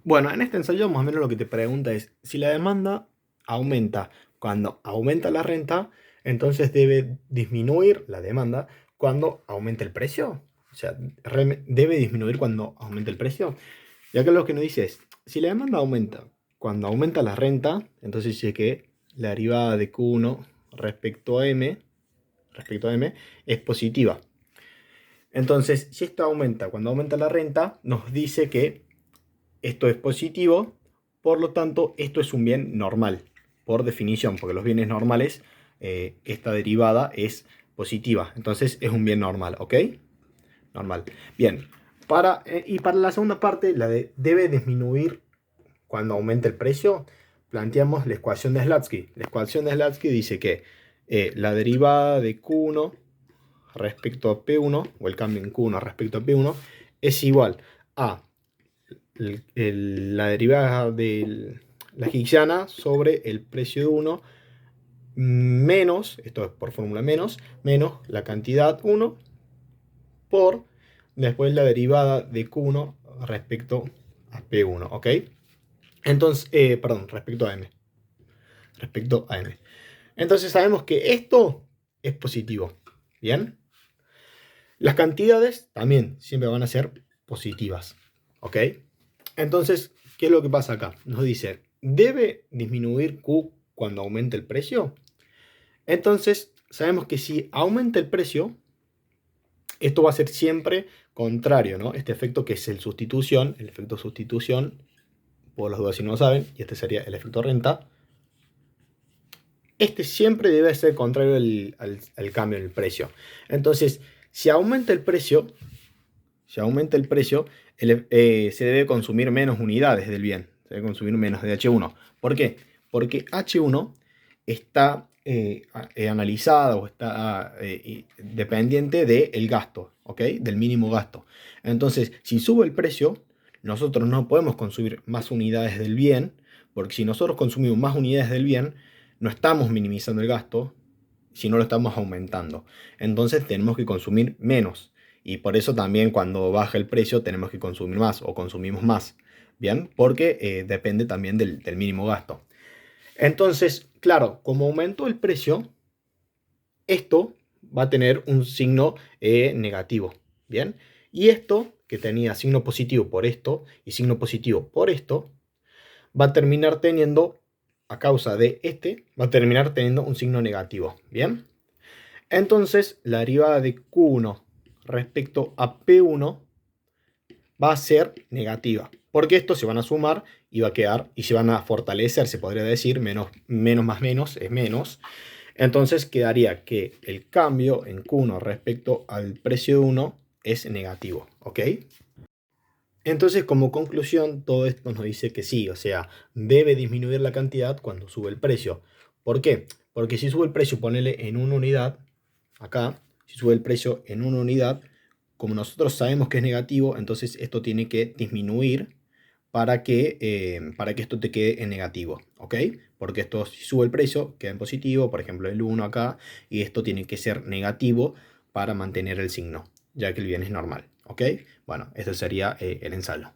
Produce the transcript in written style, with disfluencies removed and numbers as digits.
Bueno, en este ensayo más o menos lo que te pregunta es, si la demanda aumenta cuando aumenta la renta, entonces debe disminuir la demanda cuando aumenta el precio. O sea, debe disminuir cuando aumenta el precio. Y acá lo que nos dice es, si la demanda aumenta cuando aumenta la renta, entonces dice que la derivada de Q1 respecto a M es positiva. Entonces, si esto aumenta cuando aumenta la renta, nos dice que esto es positivo, por lo tanto, esto es un bien normal, por definición, porque los bienes normales, esta derivada es positiva. Entonces, es un bien normal, ¿ok? Normal. Bien, y para la segunda parte, la de debe disminuir cuando aumenta el precio, planteamos la ecuación de Slutsky. La ecuación de Slutsky dice que la derivada de Q1 respecto a P1, o el cambio en Q1 respecto a P1, es igual a la derivada de la higgsana sobre el precio de 1 menos, esto es por fórmula menos la cantidad 1 por después la derivada de Q1 respecto a P1, ¿ok? Entonces, perdón, respecto a M. Respecto a M. Entonces sabemos que esto es positivo, ¿bien? Las cantidades también siempre van a ser positivas, ¿ok? Entonces, ¿qué es lo que pasa acá? Nos dice, ¿debe disminuir Q cuando aumente el precio? Entonces, sabemos que si aumenta el precio, esto va a ser siempre contrario, ¿no? Este efecto que es el efecto sustitución, por las dudas si no lo saben, y este sería el efecto renta. Este siempre debe ser contrario al cambio en el precio. Entonces, si aumenta el precio, se debe consumir menos unidades del bien. Se debe consumir menos de H1. ¿Por qué? Porque H1 está analizada o está dependiente del gasto, ¿ok? Del mínimo gasto. Entonces, si sube el precio, nosotros no podemos consumir más unidades del bien, porque si nosotros consumimos más unidades del bien, no estamos minimizando el gasto, sino lo estamos aumentando. Entonces tenemos que consumir menos. Y por eso también cuando baja el precio tenemos que consumir más o consumimos más. Bien, porque depende también del mínimo gasto. Entonces, claro, como aumentó el precio, esto va a tener un signo negativo. Bien, y esto que tenía signo positivo por esto y signo positivo por esto, va a terminar teniendo, a causa de va a terminar teniendo un signo negativo. Bien, entonces la derivada de Q1 respecto a P1 va a ser negativa, porque estos se van a sumar y va a quedar, y se van a fortalecer, se podría decir, menos más menos es menos. Entonces quedaría que el cambio en Q1 respecto al precio de 1 es negativo, ¿ok? Entonces, como conclusión, todo esto nos dice que sí, o sea, debe disminuir la cantidad cuando sube el precio. ¿Por qué? Porque si sube el precio, ponele en una unidad, acá, si sube el precio en una unidad, como nosotros sabemos que es negativo, entonces esto tiene que disminuir para que esto te quede en negativo, ¿ok? Porque esto, si sube el precio, queda en positivo, por ejemplo el 1 acá, y esto tiene que ser negativo para mantener el signo, ya que el bien es normal, ¿ok? Bueno, este sería el ensayo.